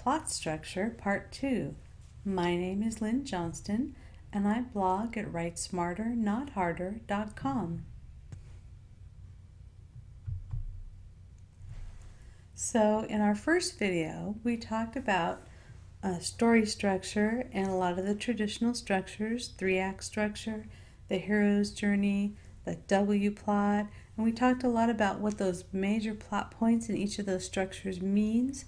Plot Structure Part 2. My name is Lynn Johnston, and I blog at writesmarternotharder.com. So in our first video, we talked about story structure and a lot of the traditional structures, 3-act structure, the hero's journey, the W plot, and we talked a lot about what those major plot points in each of those structures means,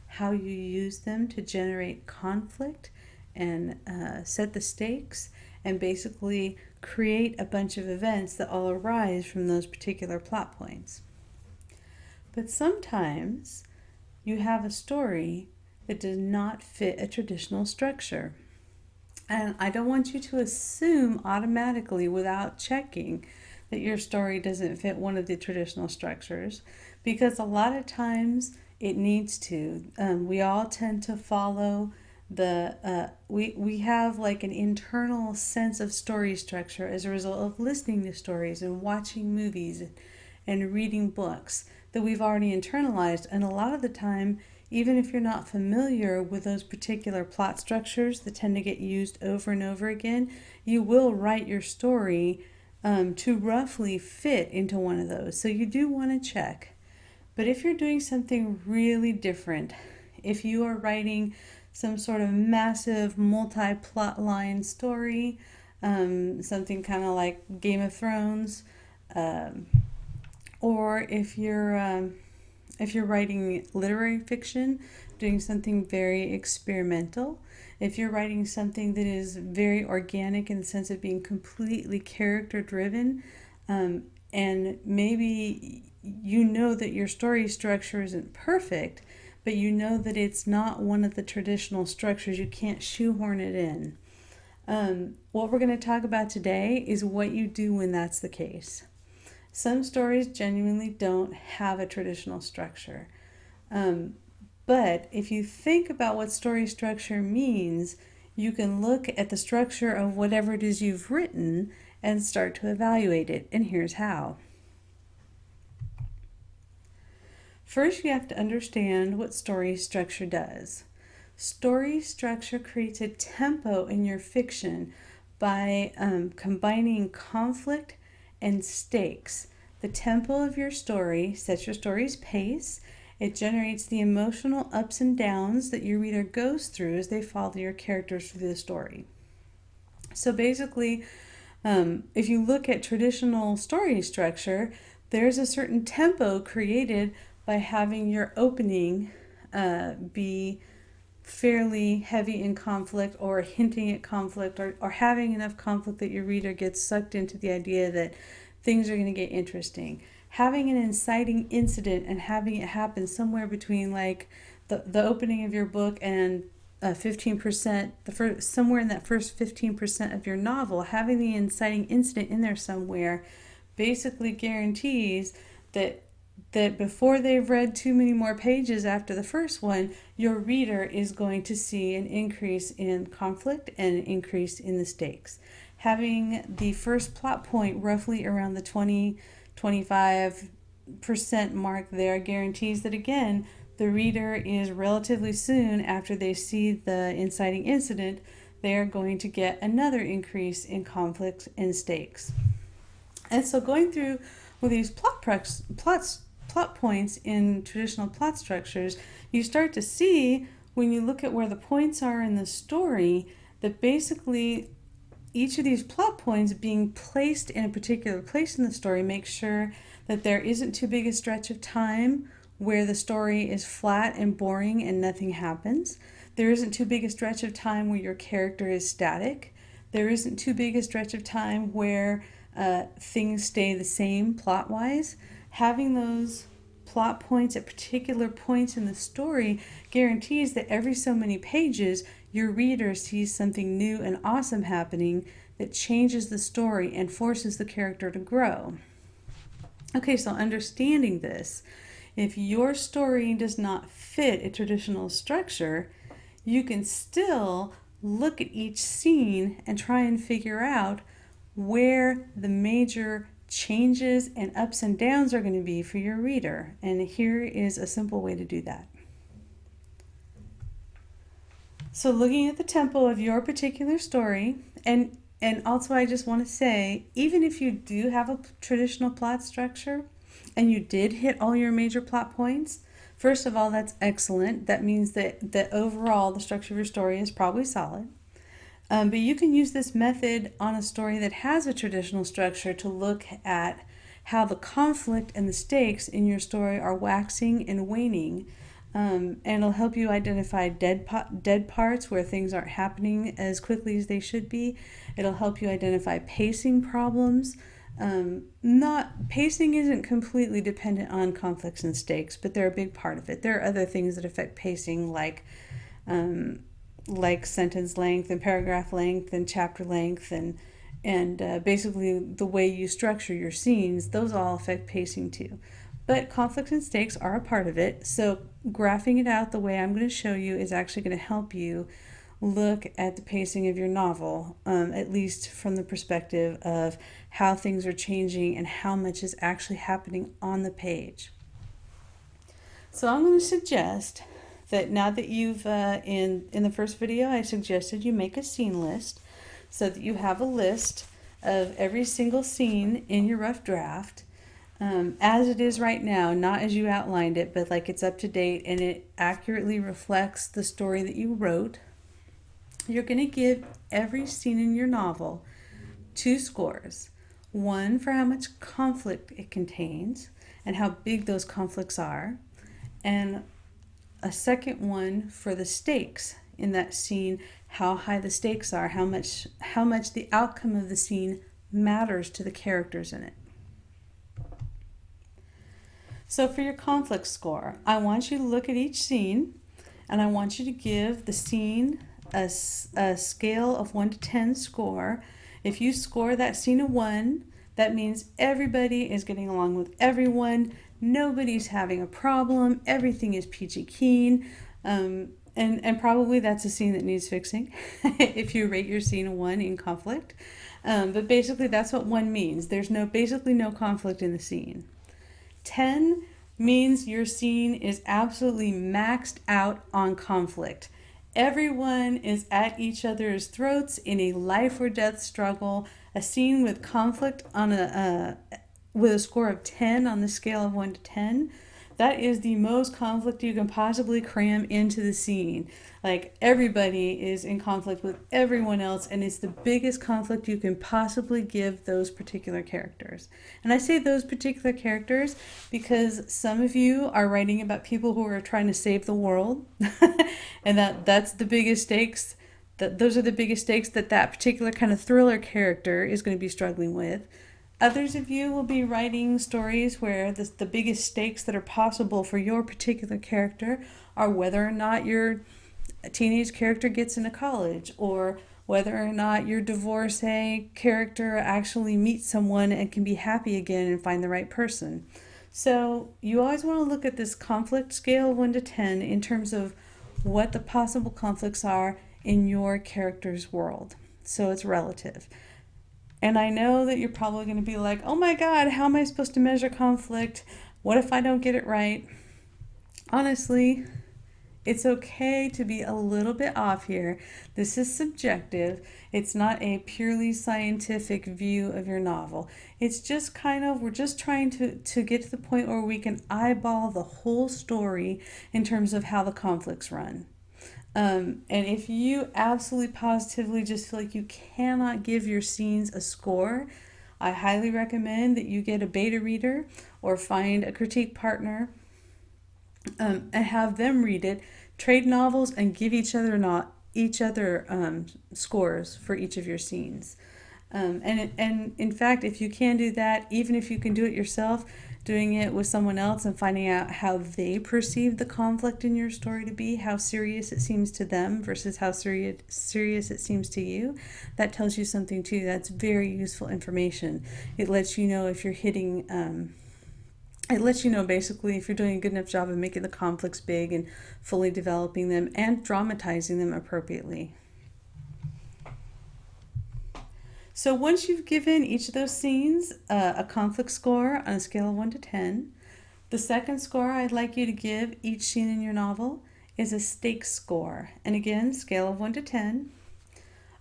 how you use them to generate conflict and set the stakes, and basically create a bunch of events that all arise from those particular plot points. But sometimes you have a story that does not fit a traditional structure. And I don't want you to assume automatically without checking that your story doesn't fit one of the traditional structures, because a lot of times it needs to. We all tend to follow we have like an internal sense of story structure as a result of listening to stories and watching movies and reading books that we've already internalized. And a lot of the time, even if you're not familiar with those particular plot structures that tend to get used over and over again, you will write your story to roughly fit into one of those. So you do want to check. But if you're doing something really different, if you are writing some sort of massive multi-plot line story, something kind of like Game of Thrones, or if you're writing literary fiction, doing something very experimental, if you're writing something that is very organic in the sense of being completely character driven, and maybe you know that your story structure isn't perfect, but you know that it's not one of the traditional structures, you can't shoehorn it in. What we're going to talk about today is what you do when that's the case. Some stories genuinely don't have a traditional structure. But if you think about what story structure means, you can look at the structure of whatever it is you've written and start to evaluate it. And here's how. First, you have to understand what story structure does. Story structure creates a tempo in your fiction by combining conflict and stakes. The tempo of your story sets your story's pace. It generates the emotional ups and downs that your reader goes through as they follow your characters through the story. So basically, if you look at traditional story structure, there's a certain tempo created by having your opening be fairly heavy in conflict, or hinting at conflict, or having enough conflict that your reader gets sucked into the idea that things are going to get interesting. Having an inciting incident and having it happen somewhere between like the opening of your book and 15%, somewhere in that first 15% of your novel, having the inciting incident in there somewhere basically guarantees that before they've read too many more pages after the first one, your reader is going to see an increase in conflict and an increase in the stakes. Having the first plot point roughly around the 20-25% mark there guarantees that, again, the reader is relatively soon after they see the inciting incident, they are going to get another increase in conflict and stakes. And so going through with these plot points in traditional plot structures, you start to see, when you look at where the points are in the story, that basically each of these plot points being placed in a particular place in the story makes sure that there isn't too big a stretch of time where the story is flat and boring and nothing happens. There isn't too big a stretch of time where your character is static. There isn't too big a stretch of time where things stay the same plot-wise. Having those plot points at particular points in the story guarantees that every so many pages your reader sees something new and awesome happening that changes the story and forces the character to grow. Okay, so understanding this, if your story does not fit a traditional structure, you can still look at each scene and try and figure out where the major changes and ups and downs are going to be for your reader. And here is a simple way to do that. So looking at the tempo of your particular story, and also I just want to say, even if you do have a traditional plot structure and you did hit all your major plot points, first of all, that's excellent. That means that overall the structure of your story is probably solid. But you can use this method on a story that has a traditional structure to look at how the conflict and the stakes in your story are waxing and waning. And it'll help you identify dead parts where things aren't happening as quickly as they should be. It'll help you identify pacing problems. Not Pacing isn't completely dependent on conflicts and stakes, but they're a big part of it. There are other things that affect pacing, like sentence length and paragraph length and chapter length and basically the way you structure your scenes. Those all affect pacing too. But conflicts and stakes are a part of it. So graphing it out the way I'm going to show you is actually going to help you look at the pacing of your novel, at least from the perspective of how things are changing and how much is actually happening on the page. So I'm going to suggest that now that you've, in the first video, I suggested you make a scene list so that you have a list of every single scene in your rough draft. As it is right now, not as you outlined it, but like it's up to date and it accurately reflects the story that you wrote. You're going to give every scene in your novel 2 scores. One for how much conflict it contains and how big those conflicts are, and a second one for the stakes in that scene, how high the stakes are, how much the outcome of the scene matters to the characters in it. So for your conflict score, I want you to look at each scene and I want you to give the scene a scale of 1 to 10 score. If you score that scene a 1, that means everybody is getting along with everyone, nobody's having a problem, everything is peachy keen, and probably that's a scene that needs fixing if you rate your scene a 1 in conflict. But basically that's what 1 means. There's basically no conflict in the scene. 10 means your scene is absolutely maxed out on conflict. Everyone is at each other's throats in a life or death struggle. A scene with conflict with a score of 10 on the scale of 1 to 10, that is the most conflict you can possibly cram into the scene. Like, everybody is in conflict with everyone else, and it's the biggest conflict you can possibly give those particular characters. And I say those particular characters because some of you are writing about people who are trying to save the world, and that's the biggest stakes. Those are the biggest stakes that particular kind of thriller character is going to be struggling with. Others of you will be writing stories where the biggest stakes that are possible for your particular character are whether or not your teenage character gets into college, or whether or not your divorcee character actually meets someone and can be happy again and find the right person. So you always want to look at this conflict scale of 1 to 10 in terms of what the possible conflicts are in your character's world. So it's relative. And I know that you're probably going to be like, oh my God, how am I supposed to measure conflict? What if I don't get it right? Honestly, it's okay to be a little bit off here. This is subjective. It's not a purely scientific view of your novel. It's just we're just trying to get to the point where we can eyeball the whole story in terms of how the conflicts run. And if you absolutely positively just feel like you cannot give your scenes a score, I highly recommend that you get a beta reader or find a critique partner and have them read it, trade novels, and give each other scores for each of your scenes. And in fact, if you can do that, even if you can do it yourself, doing it with someone else and finding out how they perceive the conflict in your story to be, how serious it seems to them versus how serious it seems to you, that tells you something too. That's very useful information. It lets you know if you're hitting, it lets you know basically if you're doing a good enough job of making the conflicts big and fully developing them and dramatizing them appropriately. So once you've given each of those scenes a conflict score on a scale of 1 to 10, the second score I'd like you to give each scene in your novel is a stakes score. And again, scale of 1 to 10.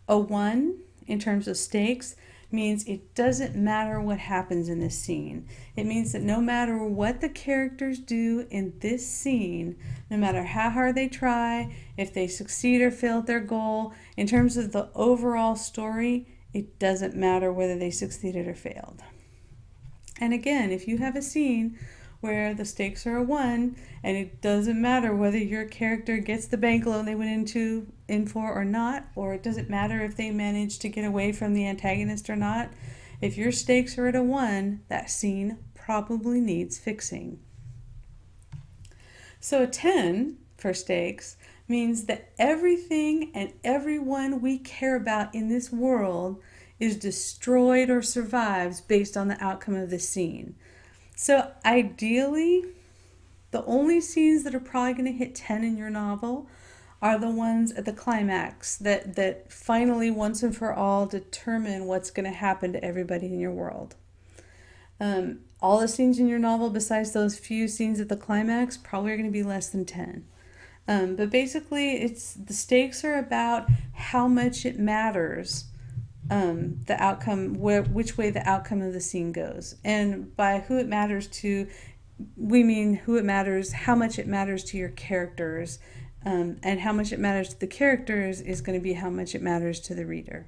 A 1 in terms of stakes means it doesn't matter what happens in this scene. It means that no matter what the characters do in this scene, no matter how hard they try, if they succeed or fail at their goal, in terms of the overall story, it doesn't matter whether they succeeded or failed. And again, if you have a scene where the stakes are a 1 and it doesn't matter whether your character gets the bank loan they went in for or not, or it doesn't matter if they manage to get away from the antagonist or not, if your stakes are at a 1, that scene probably needs fixing. So a 10 for stakes means that everything and everyone we care about in this world is destroyed or survives based on the outcome of the scene. So ideally, the only scenes that are probably going to hit 10 in your novel are the ones at the climax that finally, once and for all, determine what's going to happen to everybody in your world. All the scenes in your novel, besides those few scenes at the climax, probably are going to be less than 10. But basically, the stakes are about how much it matters, the outcome, which way the outcome of the scene goes. And by who it matters to, we mean who it matters, how much it matters to your characters, and how much it matters to the characters is going to be how much it matters to the reader.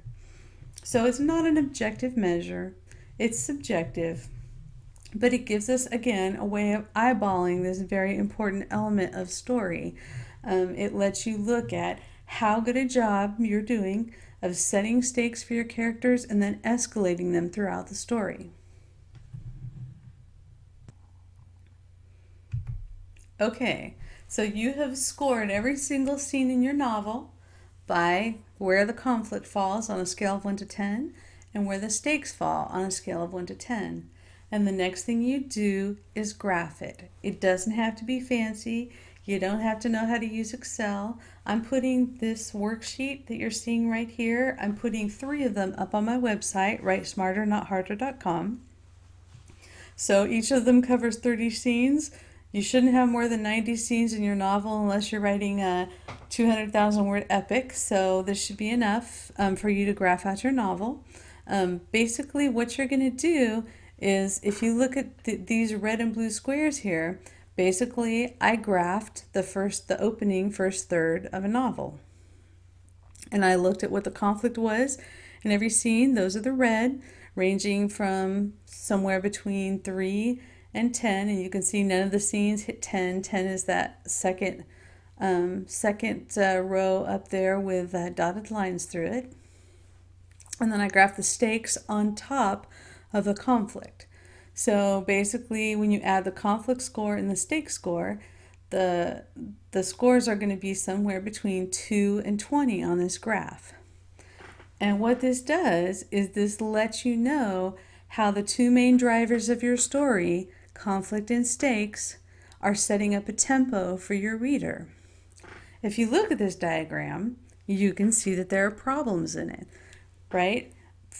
So it's not an objective measure, it's subjective, but it gives us, again, a way of eyeballing this very important element of story. It lets you look at how good a job you're doing of setting stakes for your characters and then escalating them throughout the story. Okay, so you have scored every single scene in your novel by where the conflict falls on a scale of 1 to 10 and where the stakes fall on a scale of 1 to 10. And the next thing you do is graph it. It doesn't have to be fancy. You don't have to know how to use Excel. I'm putting this worksheet that you're seeing right here, I'm putting 3 of them up on my website, writesmarternotharder.com. So each of them covers 30 scenes. You shouldn't have more than 90 scenes in your novel unless you're writing a 200,000 word epic. So this should be enough for you to graph out your novel. Basically, what you're going to do is, if you look at these red and blue squares here, basically I graphed the opening first third of a novel. And I looked at what the conflict was in every scene. Those are the red, ranging from somewhere between 3 and 10, and you can see none of the scenes hit 10. 10 is that second row up there with dotted lines through it. And then I graphed the stakes on top of the conflict. So basically, when you add the conflict score and the stake score, the scores are going to be somewhere between 2 and 20 on this graph. And what this does is this lets you know how the 2 main drivers of your story, conflict and stakes, are setting up a tempo for your reader. If you look at this diagram, you can see that there are problems in it, right?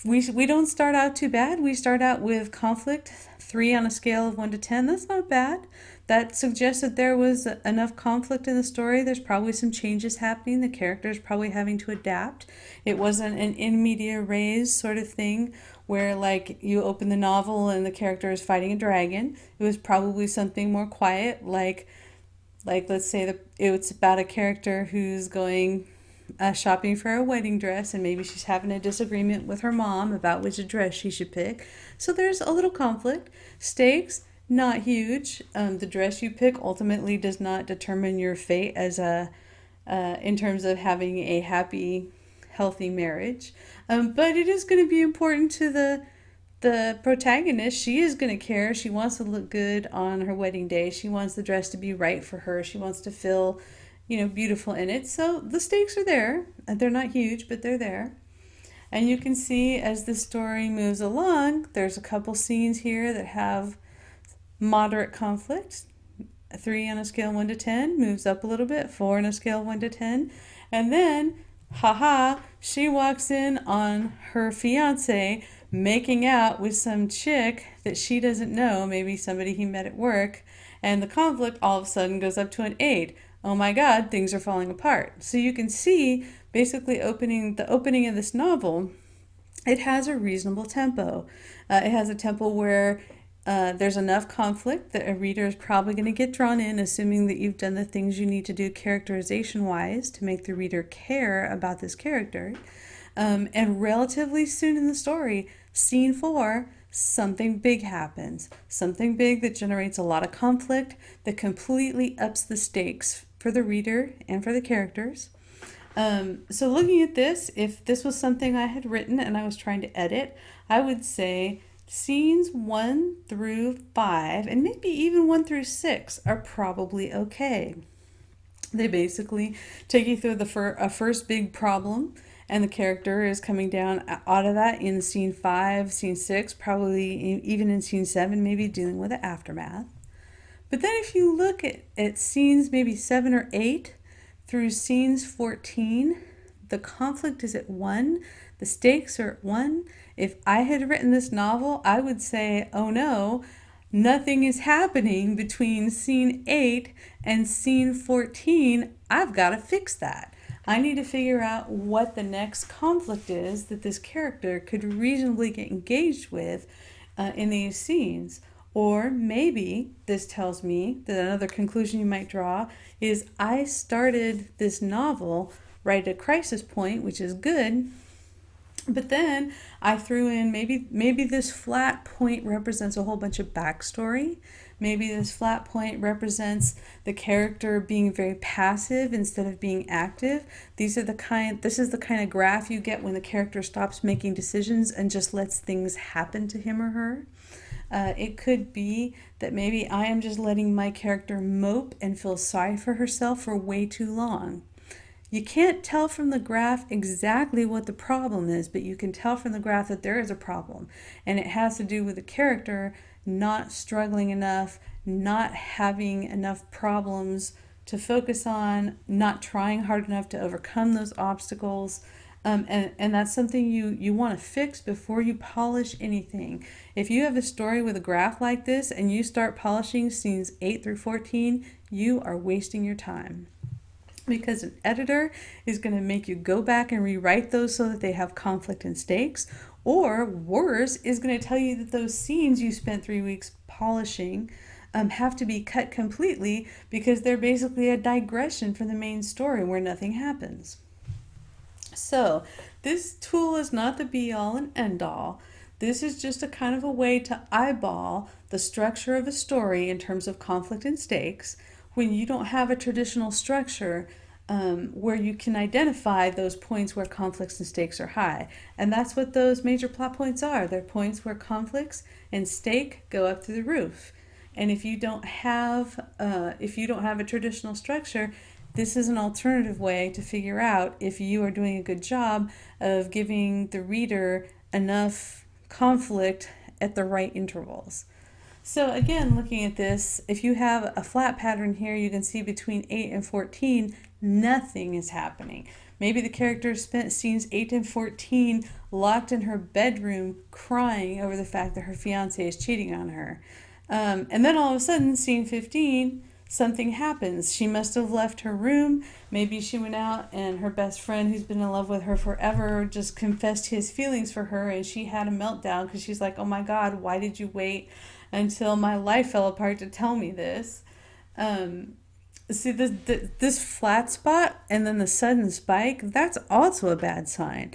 We don't start out too bad. We start out with conflict 3 on a scale of 1 to 10. That's not bad. That suggests that there was enough conflict in the story. There's probably some changes happening. The character's probably having to adapt. It wasn't an in media res sort of thing where, like, you open the novel and the character is fighting a dragon. It was probably something more quiet, like let's say it's about a character who's going shopping for a wedding dress, and maybe she's having a disagreement with her mom about which dress she should pick. So there's a little conflict. Stakes, not huge. The dress you pick ultimately does not determine your fate as in terms of having a happy, healthy marriage. But it is going to be important to the protagonist. She is going to care. She wants to look good on her wedding day. She wants the dress to be right for her. She wants to feel, beautiful in it. So the stakes are there. They're not huge, but they're there. And you can see as the story moves along, there's a couple scenes here that have moderate conflict. 3 on a scale of 1 to 10 moves up a little bit. 4 on a scale of 1 to 10. And then, she walks in on her fiance making out with some chick that she doesn't know, maybe somebody he met at work, and the conflict all of a sudden goes up to an 8. oh my God, things are falling apart. So you can see basically the opening of this novel, it has a reasonable tempo. It has a tempo where there's enough conflict that a reader is probably going to get drawn in, assuming that you've done the things you need to do characterization wise to make the reader care about this character. And relatively soon in the story, scene 4, something big happens. Something big that generates a lot of conflict, that completely ups the stakes for the reader and for the characters. So looking at this, if this was something I had written and I was trying to edit, I would say scenes 1 through 5, and maybe even 1 through 6, are probably okay. They basically take you through a first big problem, and the character is coming down out of that in scene 5, scene 6, probably even in scene 7, maybe dealing with the aftermath. But then if you look at scenes maybe 7 or 8 through scenes 14, the conflict is at 1, the stakes are at 1. If I had written this novel, I would say, oh no, nothing is happening between scene 8 and scene 14. I've got to fix that. I need to figure out what the next conflict is that this character could reasonably get engaged with in these scenes. Or maybe this tells me that another conclusion you might draw is I started this novel right at a crisis point, which is good, but then I threw in maybe this flat point represents a whole bunch of backstory. Maybe this flat point represents the character being very passive instead of being active. This is the kind of graph you get when the character stops making decisions and just lets things happen to him or her. It could be that maybe I am just letting my character mope and feel sorry for herself for way too long. You can't tell from the graph exactly what the problem is, but you can tell from the graph that there is a problem. And it has to do with the character not struggling enough, not having enough problems to focus on, not trying hard enough to overcome those obstacles. And that's something you want to fix before you polish anything. If you have a story with a graph like this and you start polishing scenes 8 through 14, you are wasting your time. Because an editor is going to make you go back and rewrite those so that they have conflict and stakes. Or worse, is going to tell you that those scenes you spent 3 weeks polishing have to be cut completely because they're basically a digression from the main story where nothing happens. So this tool is not the be-all and end-all. This is just a kind of a way to eyeball the structure of a story in terms of conflict and stakes when you don't have a traditional structure where you can identify those points where conflicts and stakes are high. And that's what those major plot points are. They're points where conflicts and stake go up through the roof. And if you don't have a traditional structure, this is an alternative way to figure out if you are doing a good job of giving the reader enough conflict at the right intervals. So again, looking at this, if you have a flat pattern here, you can see between 8 and 14, nothing is happening. Maybe the character spent scenes 8 and 14 locked in her bedroom crying over the fact that her fiancé is cheating on her. And then all of a sudden, scene 15, something happens. She must have left her room. Maybe she went out and her best friend, who's been in love with her forever, just confessed his feelings for her, and she had a meltdown because she's like, oh my God, why did you wait until my life fell apart to tell me this? See, this flat spot and then the sudden spike, that's also a bad sign.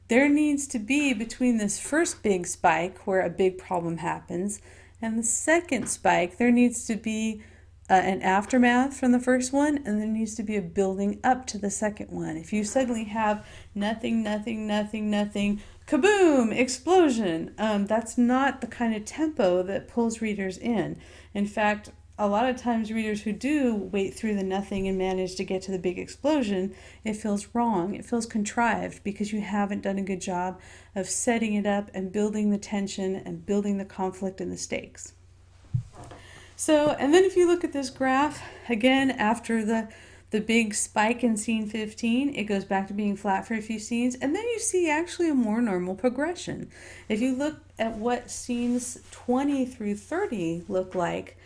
There needs to be, between this first big spike where a big problem happens and the second spike, there needs to be an aftermath from the first one, and there needs to be a building up to the second one. If you suddenly have nothing, kaboom, explosion, that's not the kind of tempo that pulls readers in. In fact, a lot of times readers who do wait through the nothing and manage to get to the big explosion, it feels wrong. It feels contrived because you haven't done a good job of setting it up and building the tension and building the conflict and the stakes. So, and then if you look at this graph, again, after the big spike in scene 15, it goes back to being flat for a few scenes, and then you see actually a more normal progression. If you look at what scenes 20 through 30 look like,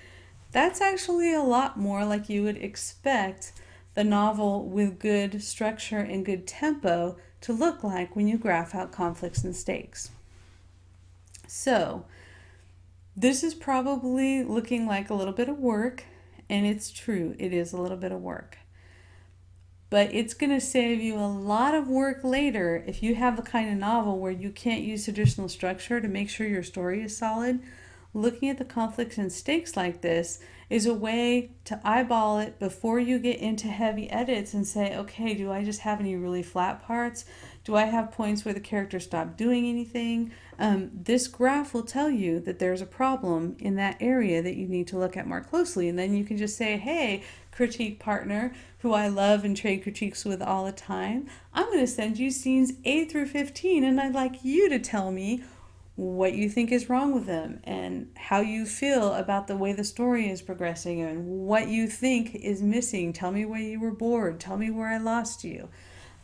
that's actually a lot more like you would expect the novel with good structure and good tempo to look like when you graph out conflicts and stakes. So, this is probably looking like a little bit of work, and it's true, it is a little bit of work. But it's going to save you a lot of work later if you have the kind of novel where you can't use traditional structure to make sure your story is solid. Looking at the conflicts and stakes like this is a way to eyeball it before you get into heavy edits and say, okay, do I just have any really flat parts? Do I have points where the character stopped doing anything? This graph will tell you that there's a problem in that area that you need to look at more closely. And then you can just say, hey, critique partner, who I love and trade critiques with all the time, I'm going to send you scenes 8 through 15, and I'd like you to tell me what you think is wrong with them and how you feel about the way the story is progressing and what you think is missing. Tell me where you were bored. Tell me where I lost you.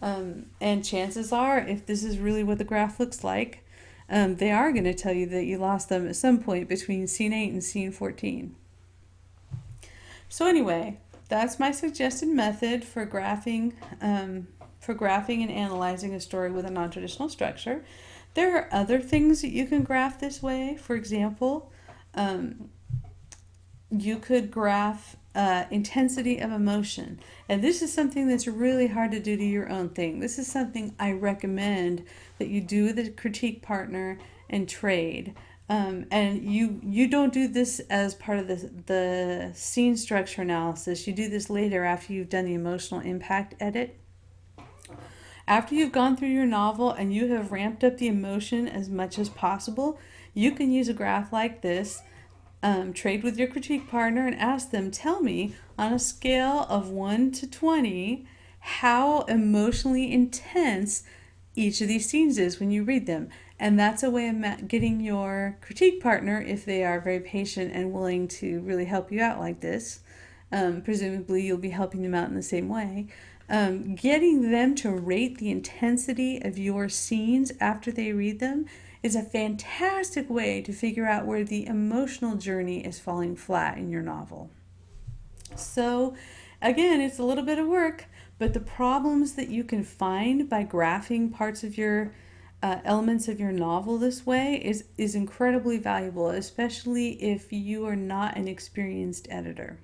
And chances are, if this is really what the graph looks like, they are going to tell you that you lost them at some point between scene 8 and scene 14. So anyway, that's my suggested method for graphing and analyzing a story with a non-traditional structure. There are other things that you can graph this way. For example, you could graph intensity of emotion. And this is something that's really hard to do to your own thing. This is something I recommend that you do with a critique partner and trade. And you don't do this as part of the scene structure analysis. You do this later after you've done the emotional impact edit. After you've gone through your novel and you have ramped up the emotion as much as possible, you can use a graph like this, trade with your critique partner and ask them, tell me on a scale of 1 to 20, how emotionally intense each of these scenes is when you read them. And that's a way of getting your critique partner, if they are very patient and willing to really help you out like this, presumably you'll be helping them out in the same way, getting them to rate the intensity of your scenes after they read them is a fantastic way to figure out where the emotional journey is falling flat in your novel. So again, it's a little bit of work, but the problems that you can find by graphing parts of your elements of your novel this way is incredibly valuable, especially if you are not an experienced editor.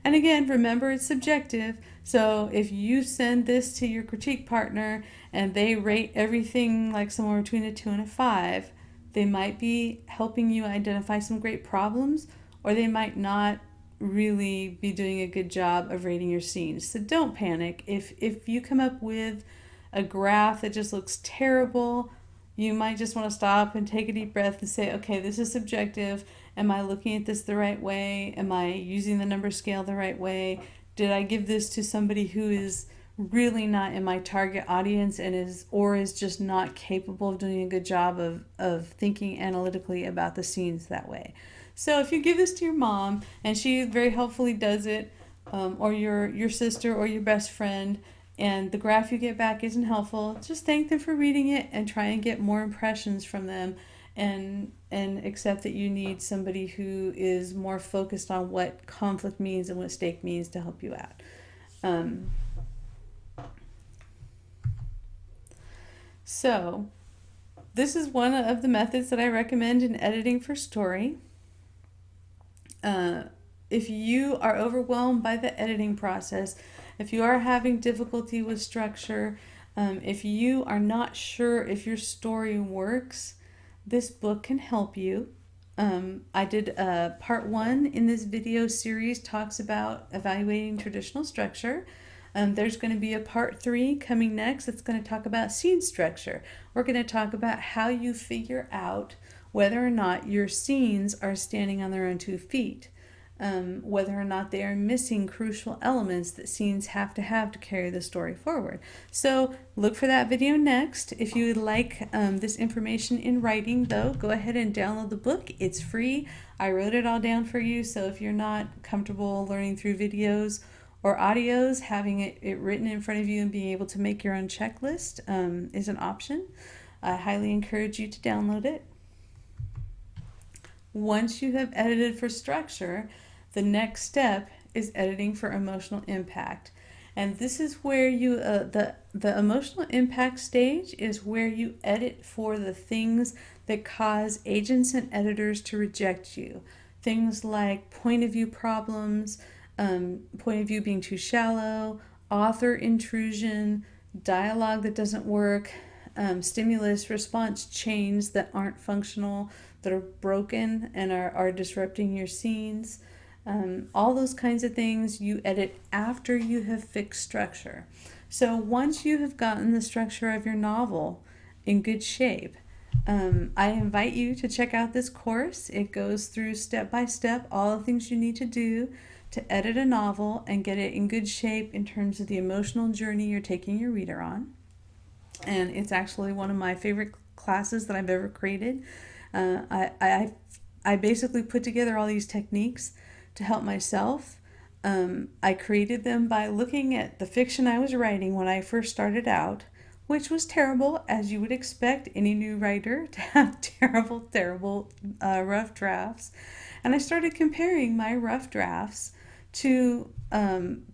And again, remember, it's subjective. So if you send this to your critique partner and they rate everything like somewhere between a 2 and a 5, they might be helping you identify some great problems, or they might not really be doing a good job of rating your scenes. So don't panic. If you come up with a graph that just looks terrible, you might just want to stop and take a deep breath and say, okay, this is subjective. Am I looking at this the right way? Am I using the number scale the right way? Did I give this to somebody who is really not in my target audience and is just not capable of doing a good job of thinking analytically about the scenes that way? So if you give this to your mom and she very helpfully does it, or your sister or your best friend, and the graph you get back isn't helpful, just thank them for reading it and try and get more impressions from them, and accept that you need somebody who is more focused on what conflict means and what stake means to help you out. So this is one of the methods that I recommend in editing for story. If you are overwhelmed by the editing process, if you are having difficulty with structure, if you are not sure if your story works, this book can help you. I did part 1 in this video series talks about evaluating traditional structure. There's going to be a part 3 coming next that's going to talk about scene structure. We're going to talk about how you figure out whether or not your scenes are standing on their own 2 feet. Whether or not they are missing crucial elements that scenes have to carry the story forward. So look for that video next. If you would like this information in writing, though, go ahead and download the book. It's free. I wrote it all down for you, so if you're not comfortable learning through videos or audios, having it written in front of you and being able to make your own checklist is an option. I highly encourage you to download it. Once you have edited for structure, the next step is editing for emotional impact. And this is where you, the emotional impact stage is where you edit for the things that cause agents and editors to reject you. Things like point of view problems, point of view being too shallow, author intrusion, dialogue that doesn't work, stimulus response chains that aren't functional, that are broken and are disrupting your scenes. All those kinds of things you edit after you have fixed structure. So once you have gotten the structure of your novel in good shape, I invite you to check out this course. It goes through step by step all the things you need to do to edit a novel and get it in good shape in terms of the emotional journey you're taking your reader on. And it's actually one of my favorite classes that I've ever created. I basically put together all these techniques to help myself. I created them by looking at the fiction I was writing when I first started out, which was terrible, as you would expect any new writer to have terrible rough drafts. And I started comparing my rough drafts to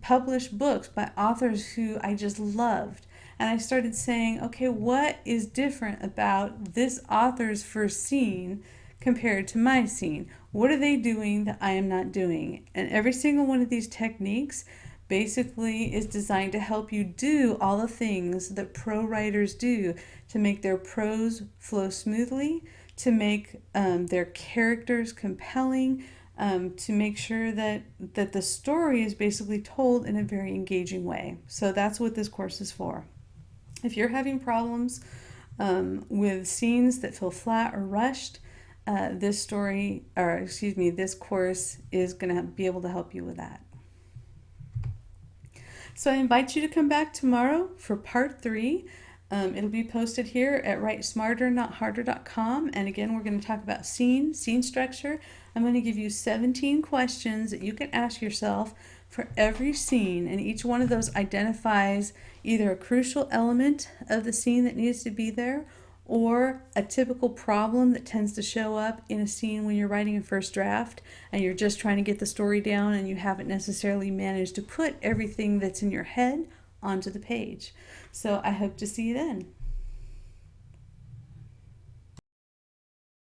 published books by authors who I just loved. And I started saying, okay, what is different about this author's first scene compared to my scene? What are they doing that I am not doing? And every single one of these techniques basically is designed to help you do all the things that pro writers do to make their prose flow smoothly, to make their characters compelling, to make sure that the story is basically told in a very engaging way. So that's what this course is for. If you're having problems with scenes that feel flat or rushed, this course is going to be able to help you with that. So I invite you to come back tomorrow for part 3. It'll be posted here at writesmarternotharder.com. And again, we're going to talk about scene structure. I'm going to give you 17 questions that you can ask yourself for every scene, and each one of those identifies either a crucial element of the scene that needs to be there or a typical problem that tends to show up in a scene when you're writing a first draft and you're just trying to get the story down and you haven't necessarily managed to put everything that's in your head onto the page. So I hope to see you then.